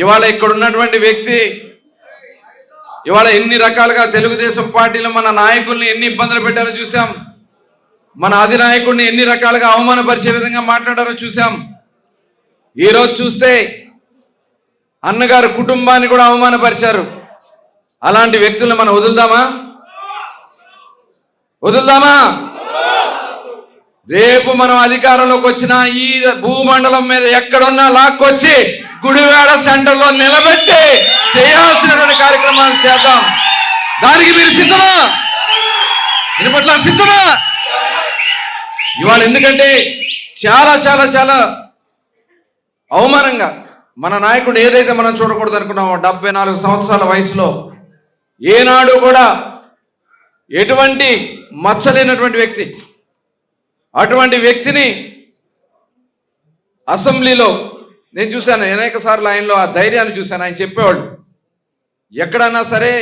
ఇవాళ ఇక్కడ ఉన్నటువంటి వ్యక్తి ఇవాళ ఎన్ని రకాలుగా తెలుగుదేశం పార్టీలో మన నాయకుల్ని ఎన్ని ఇబ్బందులు పెట్టారో చూసాం. మన అధినాయకుడిని ఎన్ని రకాలుగా అవమానపరిచే విధంగా మాట్లాడారో చూసాం. ఈరోజు చూస్తే అన్నగారు కుటుంబాన్ని కూడా అవమానపరిచారు. అలాంటి వ్యక్తులను మనం వదులుదామా? రేపు మనం అధికారంలోకి వచ్చిన ఈ భూమండలం మీద ఎక్కడున్నా లాక్కొచ్చి గుడివాడ సెంటర్లో నిలబెట్టి చేయాల్సినటువంటి కార్యక్రమాలు చేద్దాం. దానికి మీరు సిద్ధమా? దీని పట్ల సిద్ధమా? ఇవాళ ఎందుకంటే చాలా చాలా చాలా అవమానంగా మన నాయకుడు ఏదైతే మనం చూడకూడదు అనుకున్నామో 74 సంవత్సరాల వయసులో ఏనాడు కూడా ఎటువంటి మచ్చలేనటువంటి వ్యక్తి, అటువంటి వ్యక్తిని అసెంబ్లీలో నేను చూశాను అనేక సార్లు. ఆయనలో ఆ ధైర్యాన్ని చూశాను. ఆయన చెప్పేవాళ్ళు ఎక్కడన్నా సరే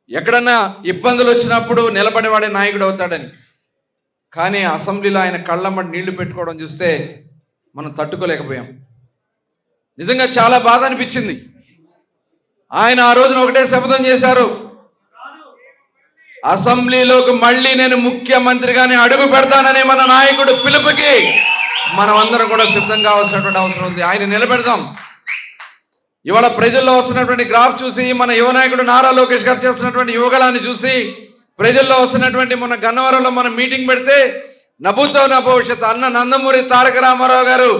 ఎక్కడన్నా ఇబ్బందులు వచ్చినప్పుడు నిలబడేవాడే నాయకుడు అవుతాడని. కానీ అసెంబ్లీలో ఆయన కళ్ళమ్మటి నీళ్లు పెట్టుకోవడం చూస్తే మనం తట్టుకోలేకపోయాం. నిజంగా చాలా బాధ అనిపించింది. ఆయన ఆ రోజున ఒకటే శపథం చేశారు, అసెంబ్లీలోకి మళ్ళీ నేను ముఖ్యమంత్రిగానే అడుగు పెడతానని మన నాయకుడు పిలుపుకి మనం అందరం కూడా సిద్ధం కావాల్సినటువంటి అవసరం ఉంది. ఆయన నిలబెడదాం. ఇవాళ ప్రజల్లో వస్తున్నటువంటి గ్రాఫ్ చూసి, మన యువ నాయకుడు నారా లోకేష్ గారు చేస్తున్నటువంటి యువగలాన్ని చూసి, ప్రజల్లో వస్తున్నటువంటి మన గన్నవరంలో మనం మీటింగ్ పెడితే నభూతో నా భవిష్యత్ అన్న నందమూరి తారక రామారావు గారు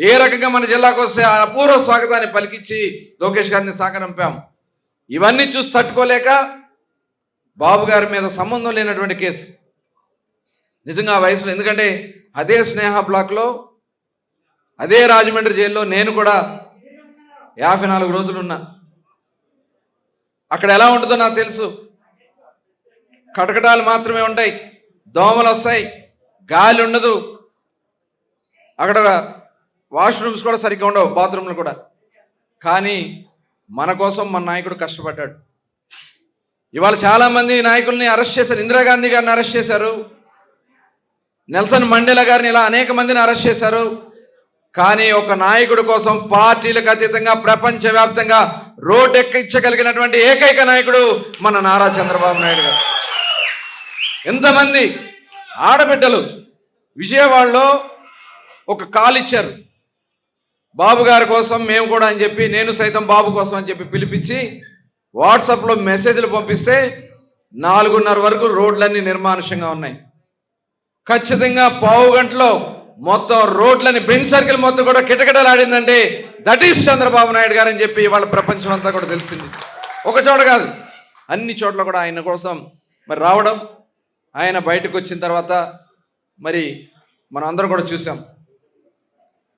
ఏ రకంగా మన జిల్లాకు వస్తే అపూర్వ స్వాగతాన్ని పలికించి లోకేష్ గారిని సాగనంపాం. ఇవన్నీ చూసి తట్టుకోలేక బాబు గారి మీద సంబంధం లేనటువంటి కేసు నిజంగా ఆ వయసులో, ఎందుకంటే అదే స్నేహ బ్లాక్లో అదే రాజమండ్రి జైల్లో నేను కూడా 54 రోజులు ఉన్నా. అక్కడ ఎలా ఉంటుందో నాకు తెలుసు. కటకటాలు మాత్రమే ఉంటాయి, దోమలు వస్తాయి, గాలి ఉండదు, అక్కడ వాష్రూమ్స్ కూడా సరిగ్గా ఉండవు, బాత్రూమ్లు కూడా. కానీ మన కోసం మన నాయకుడు కష్టపడ్డాడు. ఇవాళ చాలామంది నాయకుల్ని అరెస్ట్ చేశారు. ఇందిరాగాంధీ గారిని అరెస్ట్ చేశారు, నెల్సన్ మండేలా గారిని, ఇలా అనేక మందిని అరెస్ట్ చేశారు. కానీ ఒక నాయకుడి కోసం పార్టీలకు అతీతంగా ప్రపంచవ్యాప్తంగా రోడ్డు ఎక్కించగలిగినటువంటి ఏకైక నాయకుడు మన నారా చంద్రబాబు నాయుడు గారు. ఎంతమంది ఆడబిడ్డలు విజయవాడలో ఒక కాల్ ఇచ్చారు, బాబు గారి కోసం మేము కూడా అని చెప్పి, నేను సైతం బాబు కోసం అని చెప్పి పిలిపించి వాట్సాప్లో మెసేజ్లు పంపిస్తే 4:30 వరకు రోడ్లన్నీ నిర్మానుష్యంగా ఉన్నాయి. ఖచ్చితంగా పావు గంటలో మొత్తం రోడ్లని బెంచ్ సర్కిల్ మొత్తం కూడా కిటకిటలాడిందంటే దట్ ఈస్ చంద్రబాబు నాయుడు గారు అని చెప్పి వాళ్ళ ప్రపంచం అంతా కూడా తెలిసింది. ఒక చోట కాదు, అన్ని చోట్ల కూడా ఆయన కోసం మరి రావడం, ఆయన బయటకు వచ్చిన తర్వాత మరి మనం అందరం కూడా చూసాం.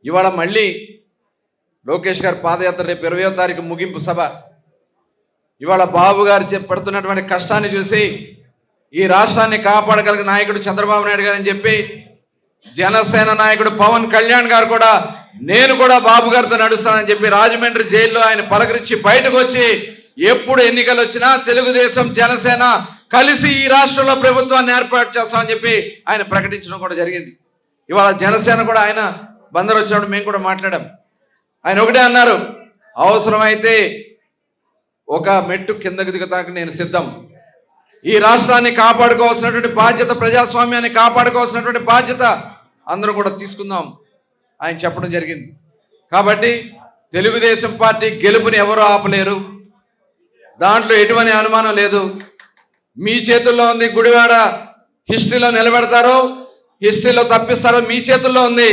ఇవాళ మళ్ళీ లోకేష్ గారి పాదయాత్ర రేపు 20వ తారీఖు ముగింపు సభ. ఇవాళ బాబు గారు పడుతున్నటువంటి కష్టాన్ని చూసి ఈ రాష్ట్రాన్ని కాపాడగలిగిన నాయకుడు చంద్రబాబు నాయుడు గారు అని చెప్పి జనసేన నాయకుడు పవన్ కళ్యాణ్ గారు కూడా నేను కూడా బాబు గారితో నడుస్తానని చెప్పి రాజమండ్రి జైల్లో ఆయన పలకరించి బయటకు వచ్చి ఎప్పుడు ఎన్నికలు వచ్చినా తెలుగుదేశం జనసేన కలిసి ఈ రాష్ట్రంలో ప్రభుత్వాన్ని ఏర్పాటు చేస్తామని చెప్పి ఆయన ప్రకటించడం కూడా జరిగింది. ఇవాళ జనసేన కూడా ఆయన బందరు వచ్చినప్పుడు మేము కూడా మాట్లాడాం. ఆయన ఒకటే అన్నారు, అవసరమైతే ఒక మెట్టు కిందకు దిగటానికి నేను సిద్ధం. ఈ రాష్ట్రాన్ని కాపాడుకోవాల్సినటువంటి బాధ్యత, ప్రజాస్వామ్యాన్ని కాపాడుకోవాల్సినటువంటి బాధ్యత అందరూ కూడా తీసుకుందాం ఆయన చెప్పడం జరిగింది. కాబట్టి తెలుగుదేశం పార్టీ గెలుపుని ఎవరూ ఆపలేరు, దాంట్లో ఎటువంటి అనుమానం లేదు. మీ చేతుల్లో ఉంది. గుడివాడ హిస్టరీలో నిలబెడతారో హిస్టరీలో తప్పిస్తారో మీ చేతుల్లో ఉంది.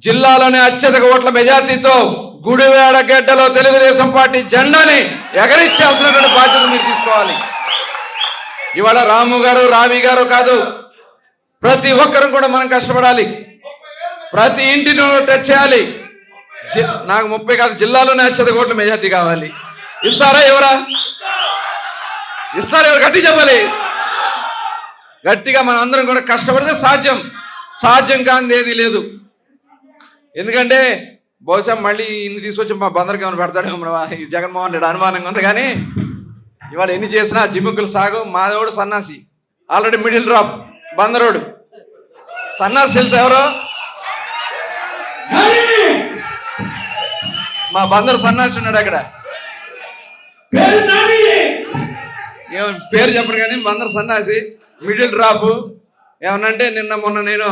జిల్లాలోనే అత్యధిక ఓట్ల మెజార్టీతో గుడివాడ గడ్డలో తెలుగుదేశం పార్టీ జెండాని ఎగరించాల్సినటువంటి బాధ్యత మీరు తీసుకోవాలి. ఇవాళ రాము గారు, రావి గారు కాదు, ప్రతి ఒక్కరు కూడా మనం కష్టపడాలి. ప్రతి ఇంటిని టచ్ చేయాలి. నాకు 30 కాదు, జిల్లాలోనే అత్యధిక ఓట్ల మెజార్టీ కావాలి. ఇస్తారా? ఎవరా ఇస్తారా? ఎవరు? గట్టి చెప్పాలి. గట్టిగా మనం అందరం కూడా కష్టపడితే సాధ్యం. సాధ్యం కానిది ఏది లేదు. ఎందుకంటే బహుశా మళ్ళీ ఇన్ని తీసుకొచ్చి మా బందరికి ఏమైనా పెడతాడేమో జగన్మోహన్ రెడ్డి అనుమానంగా ఉంది. కానీ ఇవాళ ఎన్ని చేసినా జిమ్ముకులు సాగు. మాదేవుడు సన్నాసి, ఆల్రెడీ మిడిల్ డ్రాప్ బందరోడు సన్నాసి. తెలుసు ఎవరో? మా బందరు సన్నాసి ఉన్నాడు అక్కడ. ఏమో పేరు చెప్పరు కానీ బందరు సన్నాసి, మిడిల్ డ్రాప్. ఏమనంటే నిన్న మొన్న నేను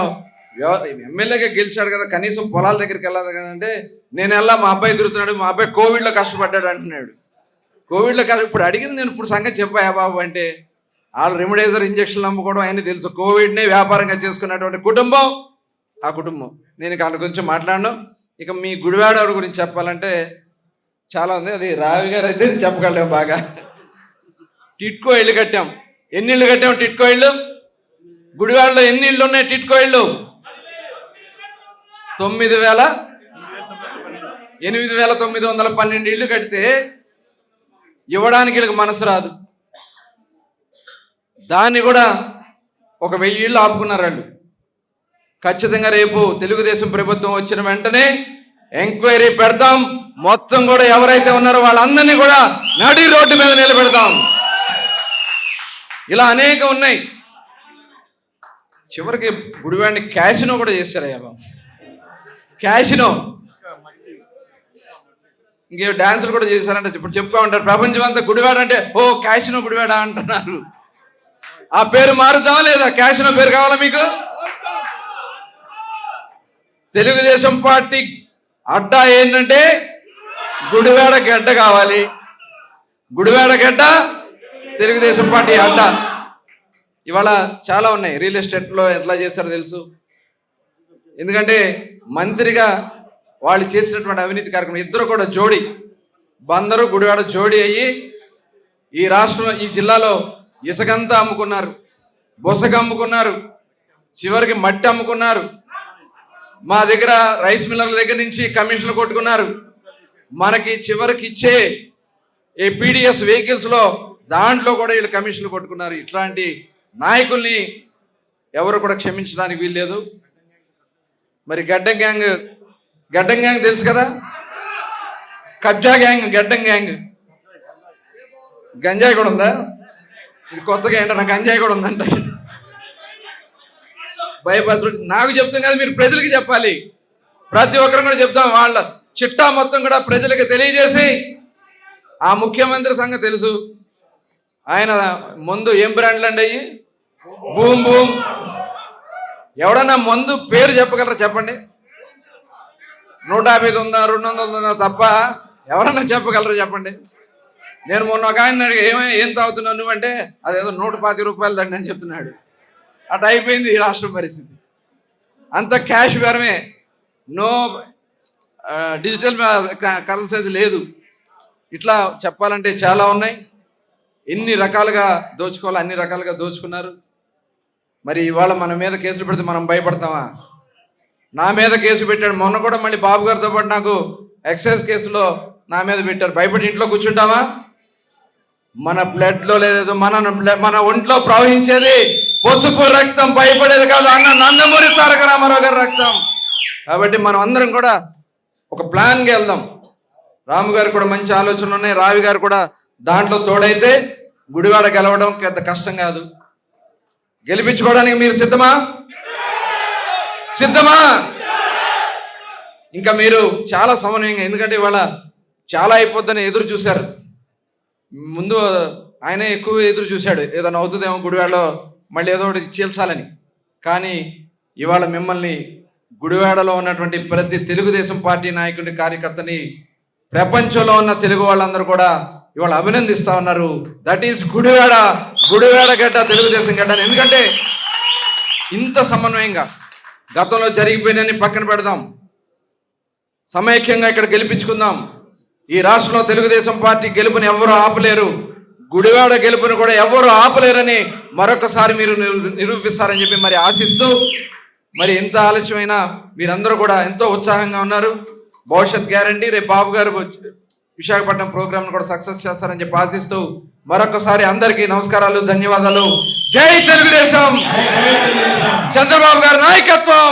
ఎమ్మెల్యేగా గెలిచాడు కదా, కనీసం పొలాల దగ్గరికి వెళ్ళాలి కదా అంటే, నేను వెళ్ళా, మా అబ్బాయి తిరుగుతున్నాడు, మా అబ్బాయి కోవిడ్లో కష్టపడ్డాడు అంటున్నాడు. కోవిడ్లో ఇప్పుడు అడిగింది నేను ఇప్పుడు సంగతి చెప్పాయా బాబు అంటే, వాళ్ళు రెమిడైజర్ ఇంజక్షన్లు అమ్ముకోవడం ఆయన్ని తెలుసు. కోవిడ్ని వ్యాపారంగా చేసుకున్నటువంటి కుటుంబం ఆ కుటుంబం. నేను వాళ్ళ గురించి మాట్లాడను. ఇక మీ గుడివాడ గురించి చెప్పాలంటే చాలా ఉంది. అది రావి గారు అయితే చెప్పగలేము బాగా. టిట్కో ఇళ్ళు కట్టాం. ఎన్ని ఇళ్ళు కట్టాం టిట్కో ఇళ్ళు? గుడివాడలో ఎన్ని ఇళ్ళు ఉన్నాయి టిట్కో ఇళ్ళు? 8,912 ఇళ్ళు కడితే ఇవ్వడానికి వీళ్ళకి మనసు రాదు. దాన్ని కూడా ఒక 1000 ఇళ్ళు ఆపుకున్నారు వాళ్ళు. ఖచ్చితంగా రేపు తెలుగుదేశం ప్రభుత్వం వచ్చిన వెంటనే ఎంక్వైరీ పెడతాం. మొత్తం కూడా ఎవరైతే ఉన్నారో వాళ్ళందరినీ కూడా నడి రోడ్డు మీద నిలబెడతాం. ఇలా అనేక ఉన్నాయి. చివరికి గుడివాడిని క్యాసినో కూడా చేశారయ్యా బాబు. క్యాసినో ఇంకే డాన్సులు కూడా చేశారంటే ఇప్పుడు చెప్పుకో ఉంటారు. ప్రపంచం అంతా గుడివాడ అంటే ఓ క్యాసినో గుడివాడ అంటున్నారు. ఆ పేరు మారుద్దామా లేదా? క్యాసినో పేరు కావాలా మీకు? తెలుగుదేశం పార్టీ అడ్డా ఏంటంటే గుడివాడ గడ్డ కావాలి. గుడివాడ గడ్డ తెలుగుదేశం పార్టీ అడ్డా. ఇవాళ చాలా ఉన్నాయి. రియల్ ఎస్టేట్లో ఎట్లా చేస్తారో తెలుసు. ఎందుకంటే మంత్రిగా వాళ్ళు చేసినటువంటి అవినీతి కార్యక్రమం ఇద్దరు కూడా జోడి, బందరు గుడివాడ జోడి అయ్యి ఈ రాష్ట్రం ఈ జిల్లాలో ఇసుకంతా అమ్ముకున్నారు, బొసగ అమ్ముకున్నారు, చివరికి మట్టి అమ్ముకున్నారు. మా దగ్గర రైస్ మిల్లర్ల దగ్గర నుంచి కమిషన్లు కొట్టుకున్నారు. మనకి చివరికి ఇచ్చే ఈ పీడిఎస్ వెహికల్స్లో దాంట్లో కూడా వీళ్ళు కమిషన్లు కొట్టుకున్నారు. ఇట్లాంటి నాయకుల్ని ఎవరు కూడా క్షమించడానికి వీల్లేదు. మరి గడ్డం గ్యాంగ్ తెలుసు కదా, కబ్జా గ్యాంగ్, గడ్డం గ్యాంగ్. గంజాయి కూడా ఉందా? ఇది కొత్తగా ఏంటన్నా గంజాయి కూడా ఉందంట. బైపాస్ నాకు చెప్తాం కదా, మీరు ప్రజలకి చెప్పాలి. ప్రతి ఒక్కరు కూడా చెప్తాం. వాళ్ళ చిట్టా మొత్తం కూడా ప్రజలకు తెలియజేసి, ఆ ముఖ్యమంత్రి సంగతి తెలుసు. ఆయన ముందు ఏం బ్రాండ్లు అండి అయ్యి? Boom boom. ఎవడన్నా ముందు పేరు చెప్పగలరా చెప్పండి? 150 ఉందా 200 ఉందా తప్ప ఎవరన్నా చెప్పగలరా చెప్పండి? నేను మొన్న ఒక ఆయన అడిగి ఏం తాగుతున్నావు నువ్వు అంటే, అదేదో 125 రూపాయలు దండి అని చెప్తున్నాడు. అటు అయిపోయింది ఈ రాష్ట్రం పరిస్థితి. అంత క్యాష్ బేరమే, నో డిజిటల్ కరెన్సీ లేదు. ఇట్లా చెప్పాలంటే చాలా ఉన్నాయి. ఎన్ని రకాలుగా దోచుకోవాలో అన్ని రకాలుగా దోచుకున్నారు. మరి ఇవాళ మన మీద కేసులు పెడితే మనం భయపడతామా? నా మీద కేసు పెట్టాడు. మొన్న కూడా మళ్ళీ బాబు గారితో పాటు నాకు ఎక్సైజ్ కేసులో నా మీద పెట్టారు. భయపడి ఇంట్లో కూర్చుంటామా? మన బ్లడ్లో లేదో మన ఒంట్లో ప్రవహించేది పసుపు రక్తం, భయపడేది కాదు. అన్న నందమూరి తారక రామారావు గారి రక్తం. కాబట్టి మనం అందరం కూడా ఒక ప్లాన్గా వెళ్దాం. రాము గారు కూడా మంచి ఆలోచనలు ఉన్నాయి, రావి గారు కూడా దాంట్లో తోడైతే గుడివాడ గెలవడం పెద్ద కష్టం కాదు. గెలిపించుకోవడానికి మీరు సిద్ధమా? సిద్ధమా? ఇంకా మీరు చాలా సమన్వయంగా, ఎందుకంటే ఇవాళ చాలా అయిపోద్దని ఎదురు చూశారు. ముందు ఆయనే ఎక్కువ ఎదురు చూశాడు, ఏదైనా అవుతుందేమో గుడివాడలో మళ్ళీ ఏదో ఒకటి చీల్చాలని. కానీ ఇవాళ మిమ్మల్ని గుడివాడలో ఉన్నటువంటి ప్రతి తెలుగుదేశం పార్టీ నాయకుడి కార్యకర్తని ప్రపంచంలో ఉన్న తెలుగు వాళ్ళందరూ కూడా ఇవాళ అభినందిస్తా ఉన్నారు. దట్ ఈస్ గుడివాడ గడ్డ, తెలుగుదేశం గడ్డ. ఎందుకంటే ఇంత సమన్వయంగా గతంలో జరిగిపోయినని పక్కన పెడదాం, సమైక్యంగా ఇక్కడ గెలిపించుకుందాం. ఈ రాష్ట్రంలో తెలుగుదేశం పార్టీ గెలుపుని ఎవరు ఆపలేరు, గుడివాడ గెలుపుని కూడా ఎవరు ఆపలేరని మరొకసారి మీరు నిరూపిస్తారని చెప్పి మరి ఆశిస్తూ, మరి ఎంత ఆలస్యమైనా మీరందరూ కూడా ఎంతో ఉత్సాహంగా ఉన్నారు. భవిష్యత్ గ్యారంటీ. రేపు బాబు గారు విశాఖపట్నం ప్రోగ్రామ్ కూడా సక్సెస్ చేస్తారని చెప్పి ఆశిస్తూ మరొకసారి అందరికీ నమస్కారాలు, ధన్యవాదాలు. జై తెలుగుదేశం, చంద్రబాబు గారి నాయకత్వం.